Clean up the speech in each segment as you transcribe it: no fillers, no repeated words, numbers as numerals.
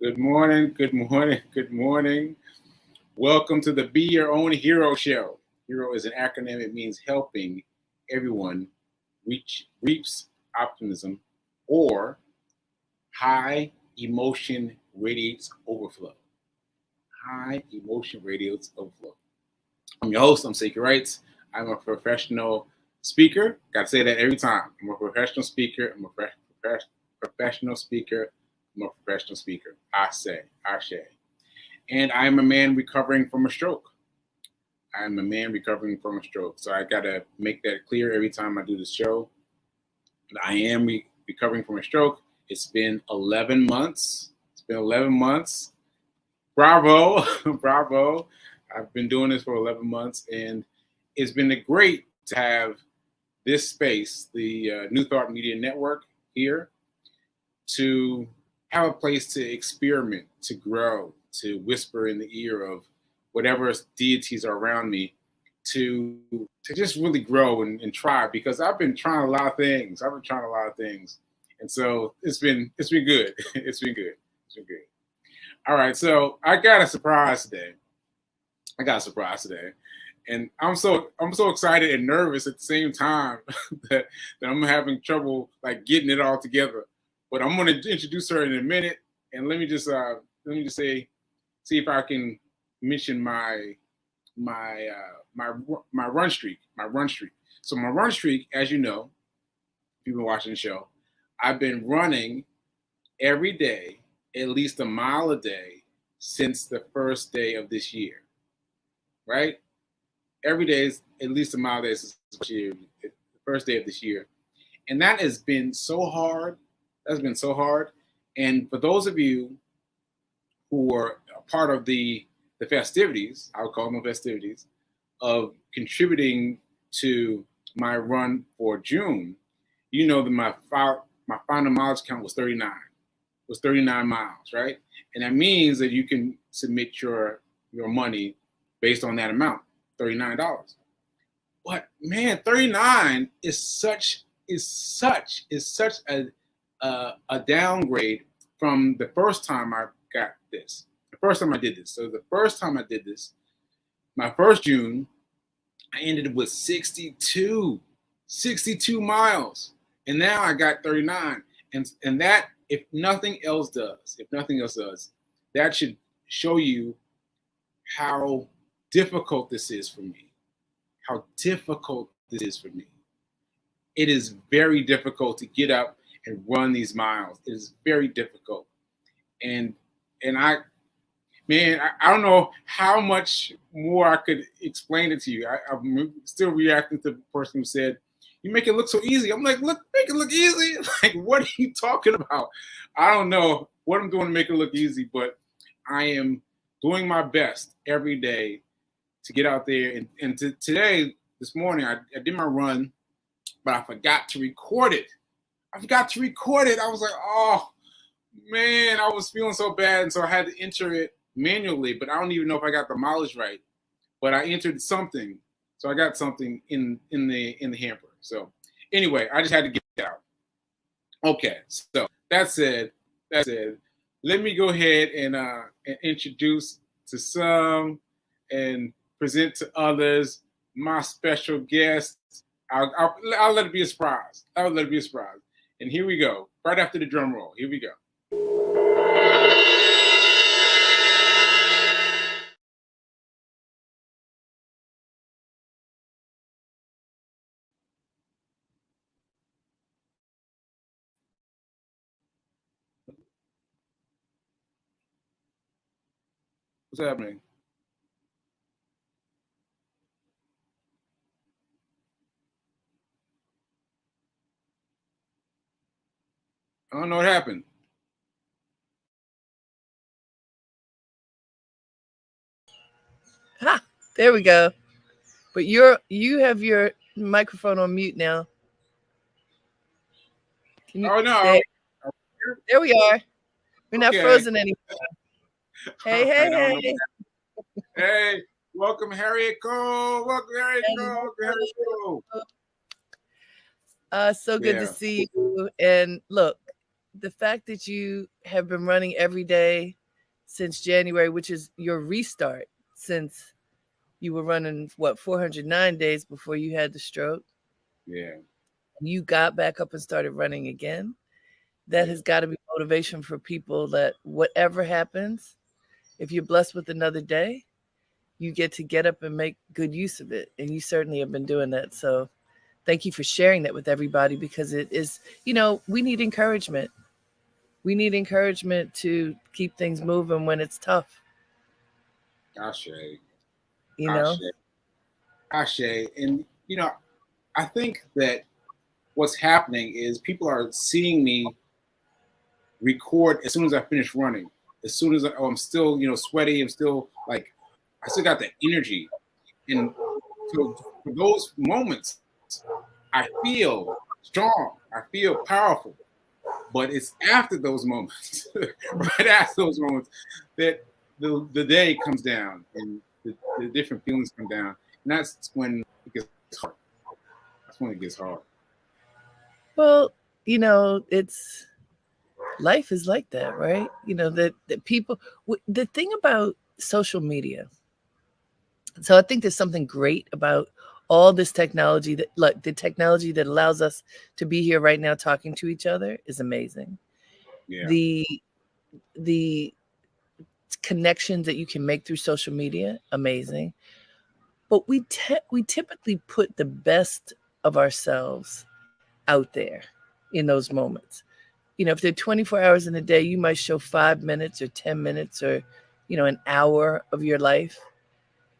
Good morning, good morning, good morning. Welcome to the Be Your Own Hero Show. Hero is an acronym, it means helping everyone reach optimism or high emotion radiates overflow. High emotion radiates overflow. I'm your host, I'm Sacred Wrights. I'm a professional speaker. Got to say that every time. I'm a professional speaker. Professional speaker. I'm a professional speaker. I say. And I'm a man recovering from a stroke. I'm a man recovering from a stroke. So I got to make that clear every time I do this show. I am recovering from a stroke. It's been 11 months. It's been 11 months. Bravo. Bravo. I've been doing this for 11 months, and it's been great to have this space, the New Thought Media Network here, to have a place to experiment, to grow, to whisper in the ear of whatever deities are around me, to just really grow and try, because I've been trying a lot of things. And so it's been good. It's been good. All right, so I got a surprise today. And I'm so excited and nervous at the same time that I'm having trouble like getting it all together. But I'm going to introduce her in a minute, and let me just say, see if I can mention my run streak. So my run streak, as you know, if you've been watching the show, I've been running every day, at least a mile a day, since the first day of this year. Right? Every day is at least a mile a day since the first day of this year. And that has been so hard. And for those of you who are a part of the festivities, I would call them festivities, of contributing to my run for June, you know that my final mileage count was 39. It was 39 miles, right? And that means that you can submit your money based on that amount, $39. But man, 39 is such a downgrade from the first time I got this. The first time I did this. So the first time I did this, my first June, I ended with 62 miles. And now I got 39. And that, if nothing else does, that should show you how difficult this is for me. It is very difficult to get up and run these miles. It is very difficult. And I don't know how much more I could explain it to you. I'm still reacting to the person who said, "You make it look so easy." I'm like, "Look, make it look easy." Like, what are you talking about? I don't know what I'm doing to make it look easy, but I am doing my best every day to get out there. And today, this morning, I did my run, but I forgot to record it. I was like, oh, man, I was feeling so bad. And so I had to enter it manually, but I don't even know if I got the mileage right. But I entered something. So I got something in the hamper. So anyway, I just had to get it out. Okay, so that said, let me go ahead and introduce to some and present to others my special guest. I'll let it be a surprise. And here we go. Right after the drum roll. Here we go. What's happening? I don't know what happened. Ha! There we go. But you have your microphone on mute now. Oh no. There we are. We're not Okay. frozen anymore. Hey, Right, hey. Hey, welcome Harriet Cole. So good to see you. And look, the fact that you have been running every day since January, which is your restart since you were running what 409 days before you had the stroke. Yeah. You got back up and started running again. That Yeah. has got to be motivation for people that whatever happens, if you're blessed with another day, you get up and make good use of it. And you certainly have been doing that. So thank you for sharing that with everybody because it is, we need encouragement. We need encouragement to keep things moving when it's tough, Ashe. you know? Ashe. Ashe. And, I think that what's happening is people are seeing me record as soon as I finish running. As soon as I'm still, sweaty. I'm still like, I still got the energy. And so for those moments, I feel strong. I feel powerful. But it's after those moments, right after those moments, that the day comes down and the different feelings come down. And that's when it gets hard. That's when it gets hard. Well, it's life is like that, right? That people, the thing about social media. So I think there's something great about all this technology that, like, the technology that allows us to be here right now talking to each other is amazing. Yeah. The the connections that you can make through social media, amazing. But we typically put the best of ourselves out there in those moments. If there are 24 hours in a day, you might show 5 minutes or 10 minutes or, an hour of your life.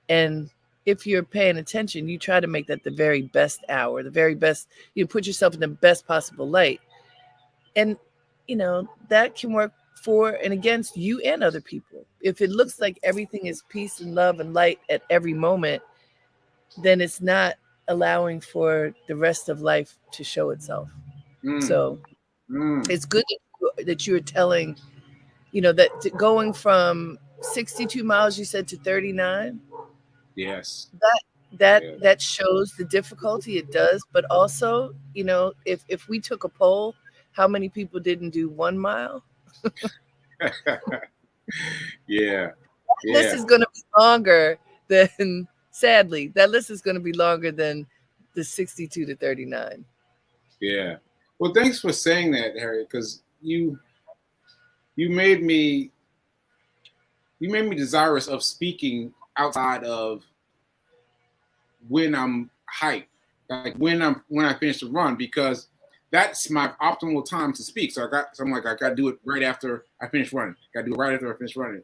And if you're paying attention, you try to make that the very best hour, the very best, you put yourself in the best possible light. And, that can work for and against you and other people. If it looks like everything is peace and love and light at every moment, then it's not allowing for the rest of life to show itself. Mm, So mm, it's good that you're telling, that going from 62 miles, you said, to 39, yes. that that Yeah. that shows the difficulty it does. But also, if we took a poll, how many people didn't do 1 mile? Yeah. This Yeah. is going to be longer than, sadly, that list is going to be longer than the 62 to 39. Yeah. Well, thanks for saying that, Harry, because you made me desirous of speaking outside of when I'm hyped, like when I finish the run, because that's my optimal time to speak. So I'm like, I gotta do it right after I finish running. Gotta do it right after I finish running.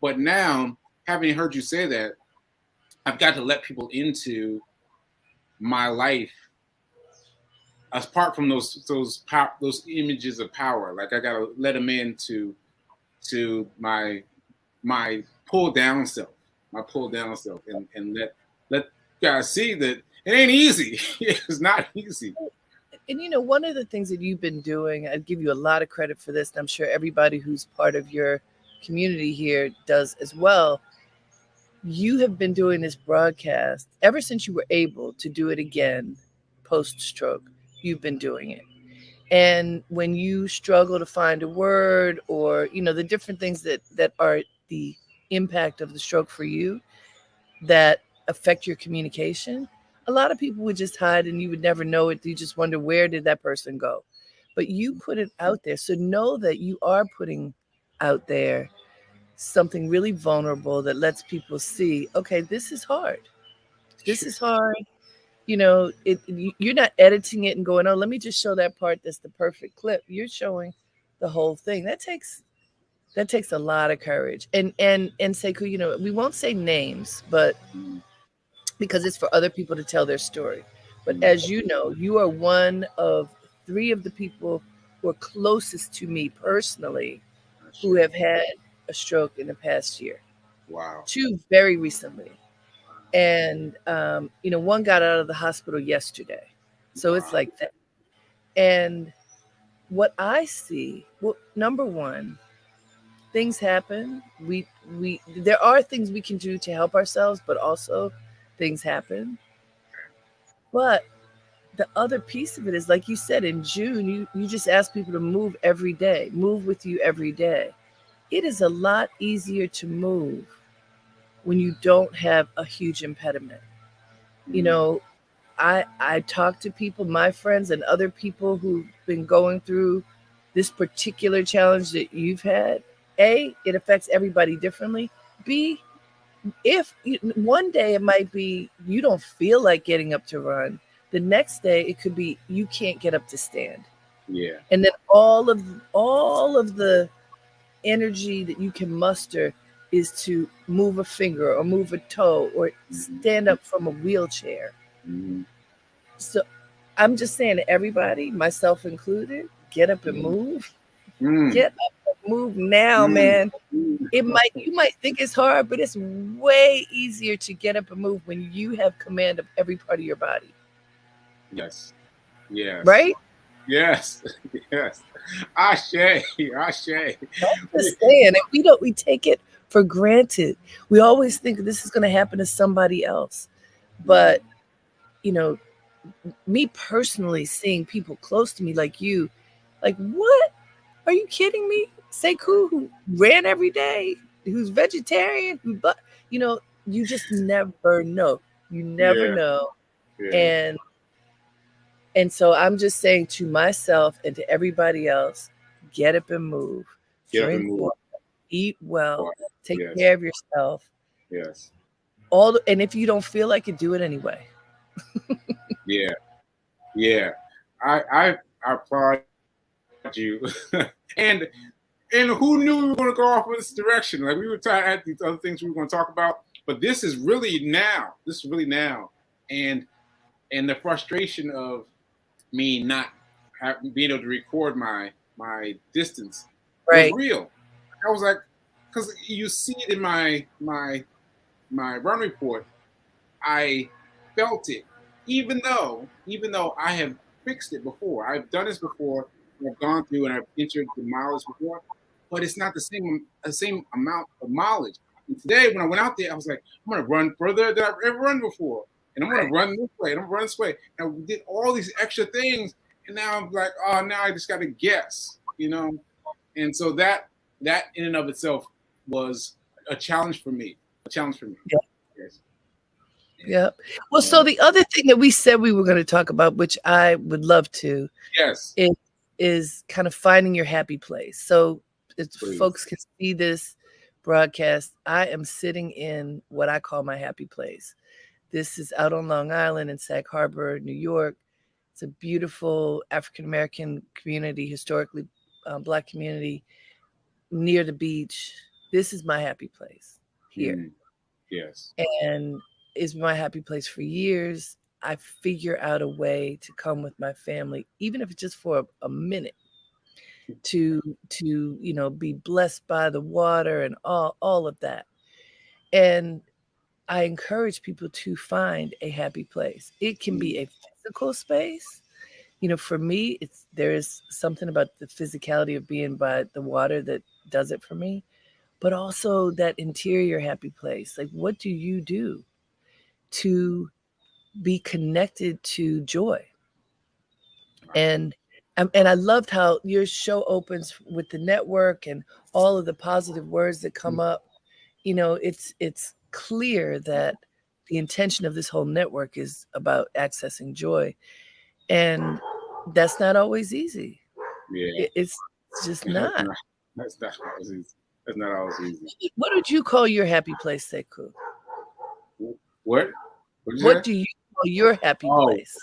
But now, having heard you say that, I've got to let people into my life apart from those images of power. Like I gotta let them into my pull down self, and let guys see that it ain't easy. It's not easy. And one of the things that you've been doing, I give you a lot of credit for this, and I'm sure everybody who's part of your community here does as well. You have been doing this broadcast ever since you were able to do it again post stroke. You've been doing it. And when you struggle to find a word, or the different things that are the impact of the stroke for you that affect your communication, a lot of people would just hide and you would never know it. You just wonder, where did that person go? But you put it out there. So know that you are putting out there something really vulnerable that lets people see, okay, this is hard. This is hard. You're not editing it and going, oh, let me just show that part that's the perfect clip. You're showing the whole thing. That takes a lot of courage. And Sekou, we won't say names, but Mm, because it's for other people to tell their story. But mm, as you know, you are one of three of the people who are closest to me personally I who see. have had a stroke in the past year. Wow. Two very recently. And one got out of the hospital yesterday. So it's Wow. like that. And what I see, well, number one, things happen. We there are things we can do to help ourselves, but also things happen. But the other piece of it is, like you said, in June, you just ask people to move every day, move with you every day. It is a lot easier to move when you don't have a huge impediment. You Mm, know, I talk to people, my friends and other people who've been going through this particular challenge that you've had. A, it affects everybody differently. B, if one day it might be you don't feel like getting up to run, the next day it could be you can't get up to stand. yeah. And then all of the energy that you can muster is to move a finger or move a toe or Mm-hmm. stand up from a wheelchair. Mm-hmm. So I'm just saying to everybody, myself included, get up and Mm-hmm. move. Mm, Get up and move now, mm, man. mm. You might think it's hard, but it's way easier to get up and move when you have command of every part of your body. Yes. Yes. Right? Yes. Yes. Ashe. Ashe. I'm just saying, and we take it for granted. We always think this is gonna happen to somebody else. Mm, But you know, me personally seeing people close to me like you, like, what? Are you kidding me? Sekou, who ran every day, who's vegetarian, but you just never know. You never yeah. know. Yeah. And so I'm just saying to myself and to everybody else, get up and move, Get up and drink move. water, eat well, Water. take Yes. care of yourself. Yes. And if you don't feel like it, do it anyway. Yeah. Yeah. I applaud you. and and who knew we were going to go off in this direction? Like we were talking at these other things we were going to talk about, but this is really now. This is really now, and the frustration of me not being able to record my distance was Right. real. I was like, because you see it in my run report, I felt it, even though I have fixed it before. I've done this before. I've gone through and I've entered the mileage before, but it's not the same amount of mileage. And today, when I went out there, I was like, I'm gonna run further than I've ever run before, and I'm gonna run this way, and I'm gonna run this way. And I did all these extra things, and now I'm like, oh, now I just got to guess. And so that in and of itself was a challenge for me. A challenge for me. Yeah. Yes. Yeah. Well, so the other thing that we said we were going to talk about, which I would love to, Yes. is kind of finding your happy place. So if Please. folks can see this broadcast, I am sitting in what I call my happy place. This is out on Long Island in Sag Harbor, New York. It's a beautiful African American community, historically Black community near the beach. This is my happy place here. Mm, yes. And is my happy place for years. I figure out a way to come with my family, even if it's just for a minute, to be blessed by the water and all of that. And I encourage people to find a happy place. It can be Mm, a physical space. For me, there is something about the physicality of being by the water that does it for me, but also that interior happy place. Like, what do you do to be connected to joy? And I loved how your show opens with the network and all of the positive words that come up. It's clear that the intention of this whole network is about accessing joy, and that's not always easy. yeah. It's just That's not. not. That's not always easy. That's not always easy. What would you call your happy place, Sekou? What? What did you What say? do you call your happy Oh, place?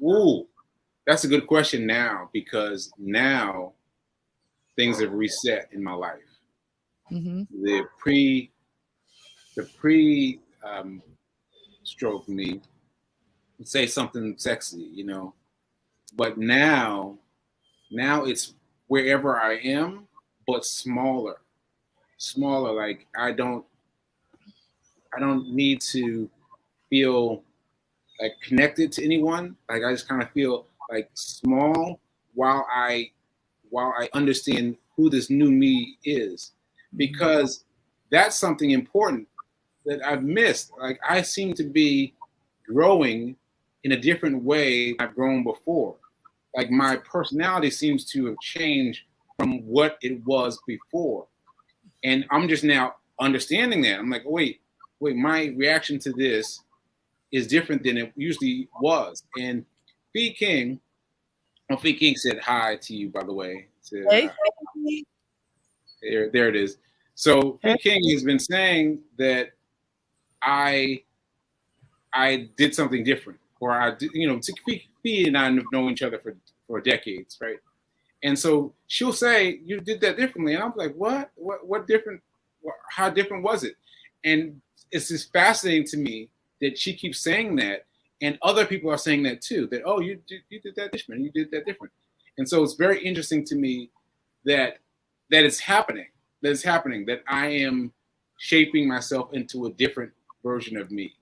ooh, that's a good question now because now things have reset in my life. Hmm. The pre stroke me would say something sexy. But now it's wherever I am, but smaller. Like I don't need to feel like connected to anyone. Like I just kind of feel like small while I understand who this new me is, because that's something important that I've missed. Like I seem to be growing in a different way I've grown before. Like my personality seems to have changed from what it was before. And I'm just now understanding that. I'm like, wait, my reaction to this is different than it usually was. And Fee King, Fee King said hi to you, by the way. Said, Hey, there it is. So hey. Fee King has been saying that I did something different, or I did, Fee and I have known each other for decades, right? And so she'll say, "You did that differently," and I'm like, What different? How different was it?" And it's just fascinating to me that she keeps saying that, and other people are saying that too. That, oh, you did that different. You did that different. And so it's very interesting to me that it's happening. That it's happening. That I am shaping myself into a different version of me.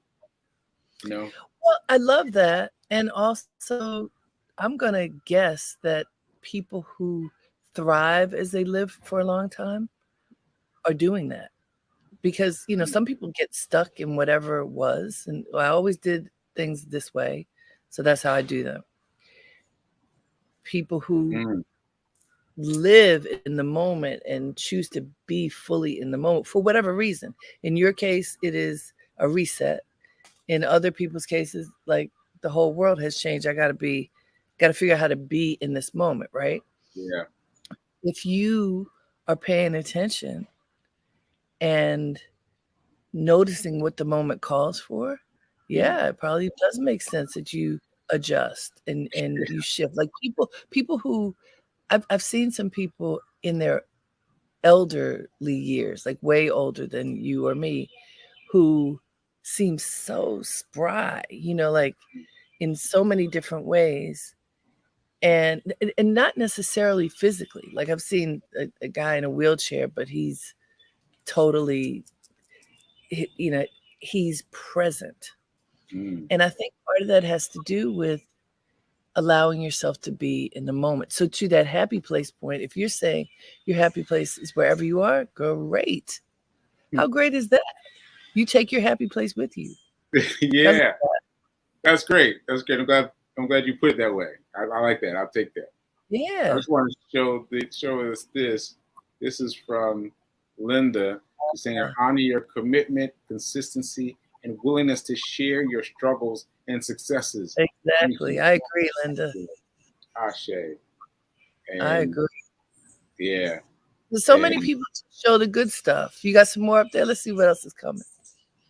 You know. Well, I love that. And also, I'm going to guess that people who thrive as they live for a long time are doing that. Because, some people get stuck in whatever it was. And I always did things this way. So that's how I do them. People who Mm, live in the moment and choose to be fully in the moment for whatever reason. In your case, it is a reset. In other people's cases, like the whole world has changed. I got to figure out how to be in this moment, right? yeah. If you are paying attention and noticing what the moment calls for, Mm, yeah, it probably does make sense that you adjust and you shift. Like people who I've seen some people in their elderly years, like way older than you or me, who seem so spry, like in so many different ways. And not necessarily physically. Like I've seen a guy in a wheelchair, but he's totally, you know, he's present. mm, And I think part of that has to do with allowing yourself to be in the moment. So to that happy place point, if you're saying your happy place is wherever you are, great. How great is that? You take your happy place with you. Because yeah. That's great. That's great. I'm glad you put it that way. I like that. I'll take that. I yeah, just want to show us this. This is from Linda. She's saying, honor your commitment, consistency, and willingness to share your struggles and successes. Thank exactly. you. I agree, Linda. Ashe. I And agree. yeah. There's so many And people to show the good stuff. You got some more up there? Let's see what else is coming.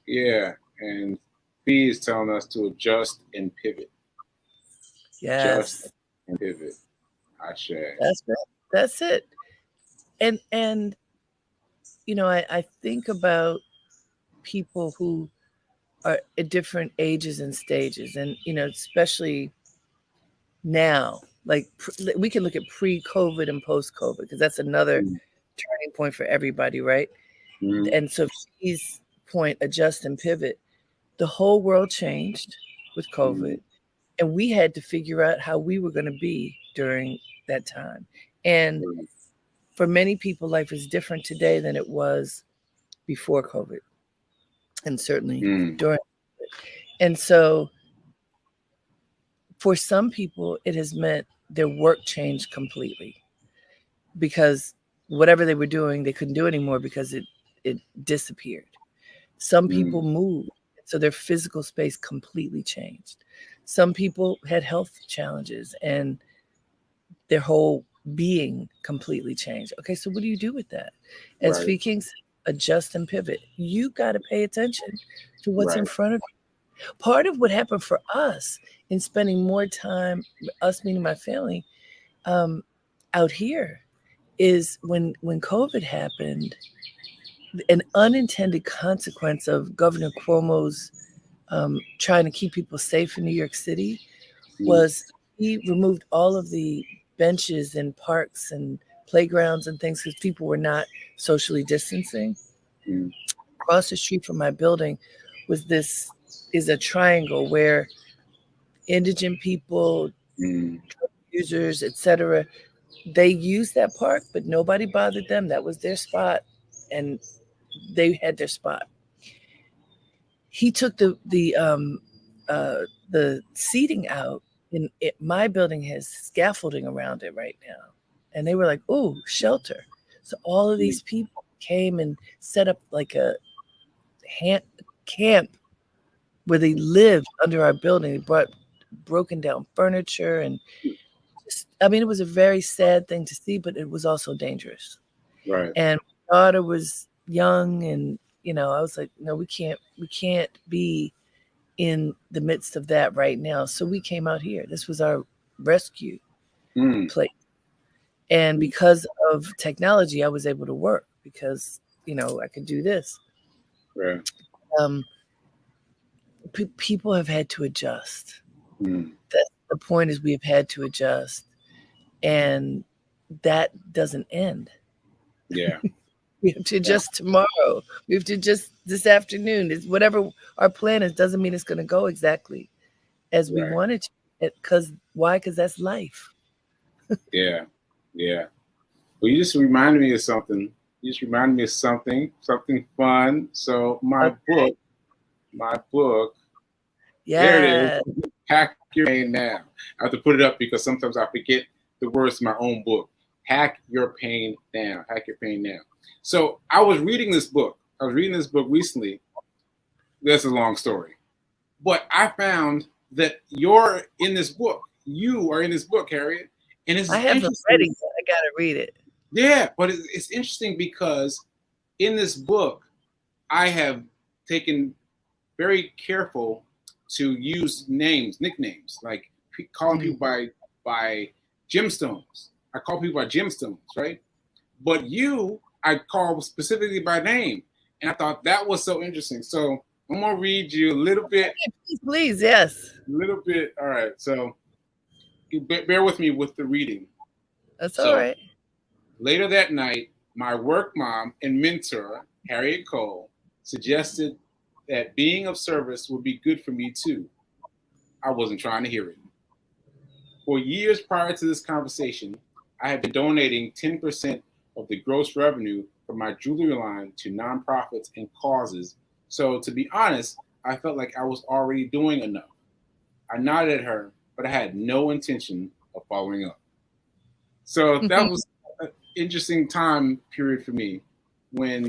yeah. And B is telling us to adjust and pivot. Adjust Yes, and pivot. Ashe. that's it. That's it. And I think about people who are at different ages and stages, and especially now, like we can look at pre-COVID and post-COVID because that's another Mm, turning point for everybody, right? mm, And so she's point, adjust and pivot. The whole world changed with mm, COVID, and we had to figure out how we were going to be during that time. And mm, for many people, life is different today than it was before COVID, and certainly mm. during. And so for some people, it has meant their work changed completely because whatever they were doing, they couldn't do anymore because it disappeared. Some people Mm, moved, so their physical space completely changed. Some people had health challenges and their whole being completely changed. Okay, so what do you do with that? As right, Fee King said, adjust and pivot. You got to pay attention to what's in right. front of you. Part of what happened for us in spending more time, us meaning my family, um, out here, is when COVID happened, an unintended consequence of Governor Cuomo's trying to keep people safe in New York City Mm, was he removed all of the benches and parks and playgrounds and things because people were not socially distancing. mm, Across the street from my building is a triangle where indigent people, mm, drug users, etc. They used that park, but nobody bothered them. That was their spot, and they had their spot. He took the the seating out in it, my building has scaffolding around it right now. And they were like, oh, shelter. So all of these people came and set up like a camp where they lived under our building. They brought broken down furniture and just, I mean, it was a very sad thing to see, but it was also dangerous. Right. And my daughter was young, and I was like, no, we can't be in the midst of that right now. So we came out here. This was our rescue place. And because of technology, I was able to work because, I could do this. Right. People have had to adjust. That's the point, is we have had to adjust. And that doesn't end. Yeah. We have to adjust tomorrow. We have to adjust this afternoon. It's whatever our plan is, doesn't mean it's going to go exactly as we want it to. Why? Because that's life. Yeah. Yeah. Well, you just reminded me of something. Something fun. So my book. Yeah. There it is. Hack Your Pain Now. I have to put it up because sometimes I forget the words to my own book. Hack Your Pain Now. Hack Your Pain Now. So I was reading this book. Recently. That's a long story. But I found that you're in this book. You are in this book, Harriet. And I haven't read it yet. I got to read it. Yeah, but it's interesting because in this book, I have taken very careful to use nicknames, like calling people by gemstones. I call people by gemstones, right? But I call specifically by name. And I thought that was so interesting. So I'm going to read you a little bit. Please, yes. A little bit. All right. So bear with me with the reading. That's all right. Later that night, my work mom and mentor, Harriet Cole, suggested that being of service would be good for me too. I wasn't trying to hear it. For years prior to this conversation, I had been donating 10% of the gross revenue from my jewelry line to nonprofits and causes. So to be honest, I felt like I was already doing enough. I nodded at her, but I had no intention of following up. So that was an interesting time period for me. Wait,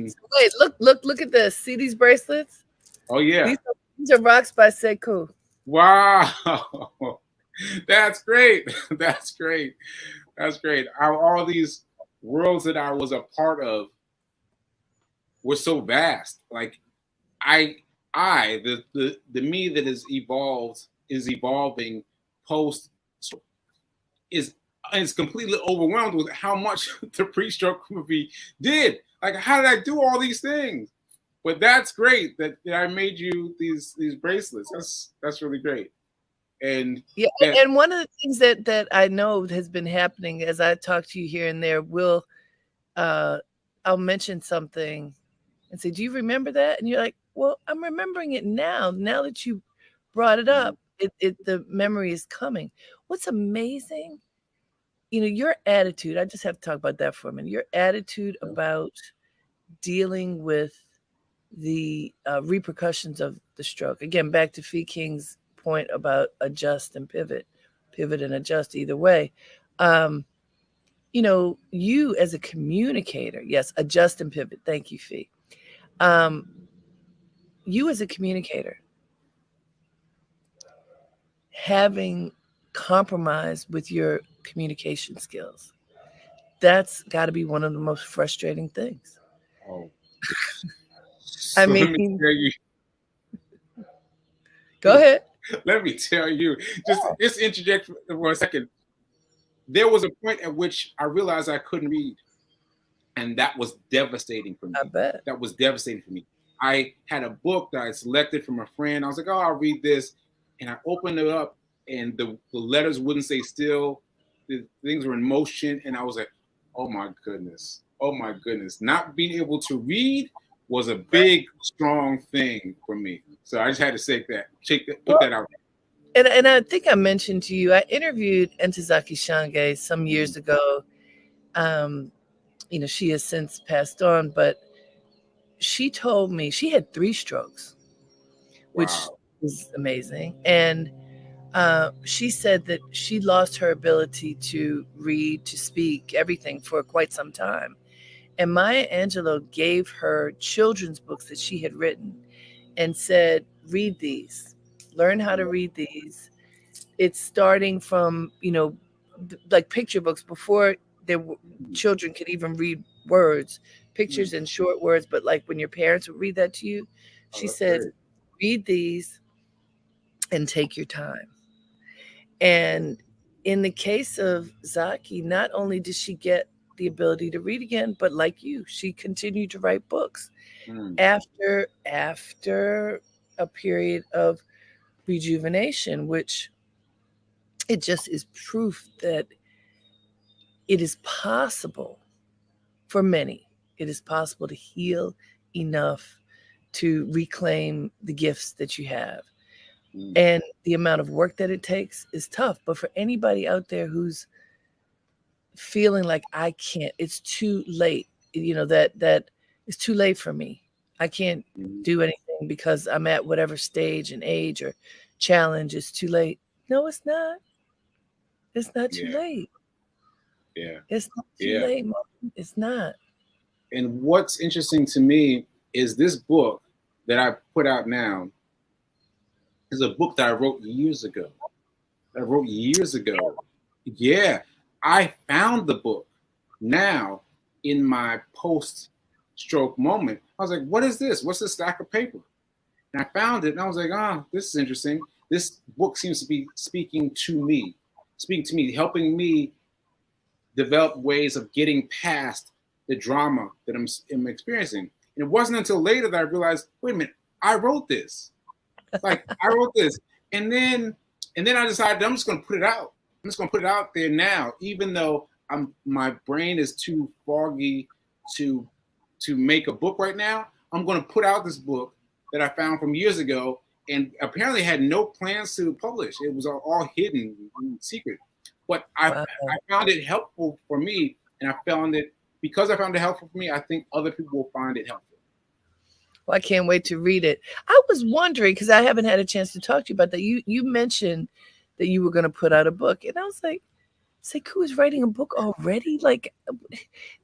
look at this. See these bracelets? Oh yeah. These are rocks by Sekou. Wow. That's great. That's great. All these worlds that I was a part of were so vast. Like the me that is evolving post is completely overwhelmed with how much the pre-stroke movie did. Like, how did I do all these things? But that's great that I made you these bracelets. That's really great. And yeah, and one of the things that I know has been happening as I talk to you here and there, I'll mention something and say, do you remember that? And you're like, well, I'm remembering it now. Now that you brought it up, the memory is coming. What's amazing, your attitude, I just have to talk about that for a minute. Your attitude about dealing with the repercussions of the stroke. Again, back to Fee King's point about adjust and pivot and adjust either way. You as a communicator, yes, adjust and pivot. Thank you, Fee. You as a communicator, having compromise with your communication skills, that's got to be one of the most frustrating things. Oh. I mean, go ahead. Let me tell you, just interject for a second. There was a point at which I realized I couldn't read, and that was devastating for me. I bet. That was devastating for me. I had a book that I selected from a friend. I was like, oh, I'll read this. And I opened it up, and the letters wouldn't stay still. The things were in motion, and I was like, oh my goodness. Not being able to read was a big, strong thing for me. So I just had to put that out there. And I think I mentioned to you, I interviewed Ntozake Shange some years ago. She has since passed on, but she told me she had 3 strokes, which is amazing. And she said that she lost her ability to read, to speak, everything for quite some time. And Maya Angelou gave her children's books that she had written and said, read these, learn how to read these. It's starting from, like picture books before children could even read words, pictures and short words. But like when your parents would read that to you, Oh, she that's said, great. read these and take your time. And in the case of Zaki, not only did she get the ability to read again, but like you, she continued to write books Mm, after a period of rejuvenation, which it just is proof that it is possible for many. It is possible to heal enough to reclaim the gifts that you have. mm, And the amount of work that it takes is tough. But for anybody out there who's feeling like I can't, it's too late, that it's too late for me. I can't mm. do anything because I'm at whatever stage and age or challenge. It's too late. No, it's not. It's not too Yeah, late. yeah, It's not too yeah. late, Mom. It's not. And what's interesting to me is this book that I put out now is a book that I wrote years ago. I wrote years ago. Yeah, I found the book now in my post stroke moment. I was like, what is this? What's this stack of paper? And I found it and I was like, this is interesting. This book seems to be speaking to me, helping me develop ways of getting past the drama that I'm experiencing. And it wasn't until later that I realized, wait a minute, I wrote this. Like I wrote this, and then I decided I'm just going to put it out. I'm just going to put it out there now, even though my brain is too foggy to make a book right now. I'm going to put out this book that I found from years ago, and apparently had no plans to publish. It was all hidden, secret. But Wow. I found it helpful for me, and I found it because I found it helpful for me. I think other people will find it helpful. Well, I can't wait to read it. I was wondering because I haven't had a chance to talk to you about that. You mentioned that you were going to put out a book, and I was like, Sekou is writing a book already? Like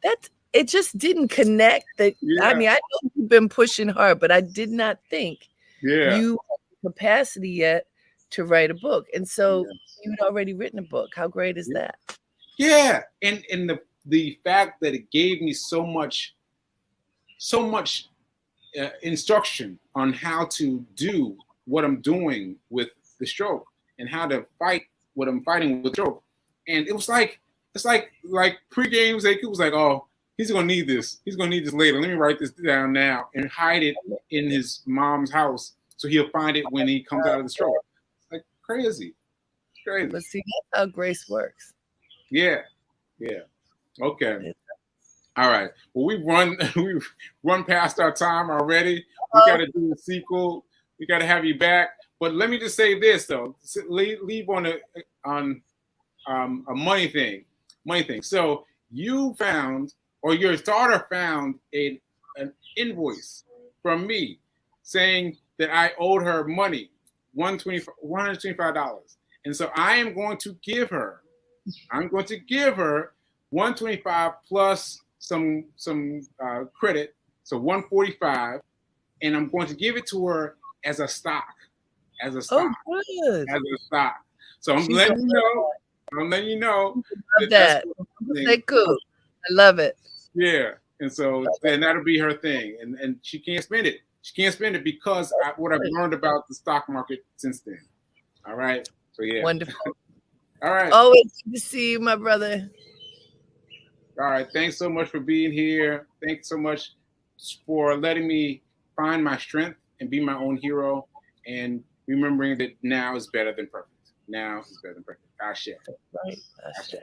that it just didn't connect that. I Yeah, mean, I know you've been pushing hard, but I did not think yeah, you had the capacity yet to write a book. And so yeah. you'd already written a book. How great is that? Yeah, and the fact that it gave me so much instruction on how to do what I'm doing with the stroke and how to fight what I'm fighting with stroke. And it's like pre-games. It was like, oh, he's gonna need this. He's gonna need this later. Let me write this down now and hide it in his mom's house so he'll find it when he comes out of the stroke. It's like crazy, it's crazy. But see, that's how grace works. Yeah, yeah. Okay. All right. Well, we run past our time already. We got to do a sequel. We got to have you back. But let me just say this though. Leave on a money thing. Money thing. So you found, or your daughter found, an invoice from me saying that I owed her money, $125. And so I am going to give her. I'm going to give her 125 plus some credit, so 145, and I'm going to give it to her as a stock, as a Oh, stock, good. as a stock. So I'm She's gonna letting you know. I'm letting you know love that's that. what Say cool. I love it. yeah. And so then that'll be her thing, and she can't spend it. She can't spend it because what I've learned about the stock market since then. All right. So yeah. Wonderful. All right. Always good to see you, my brother. All right. Thanks so much for being here. Thanks so much for letting me find my strength and be my own hero and remembering that now is better than perfect. Now is better than perfect. Ashe. Right. Ashe.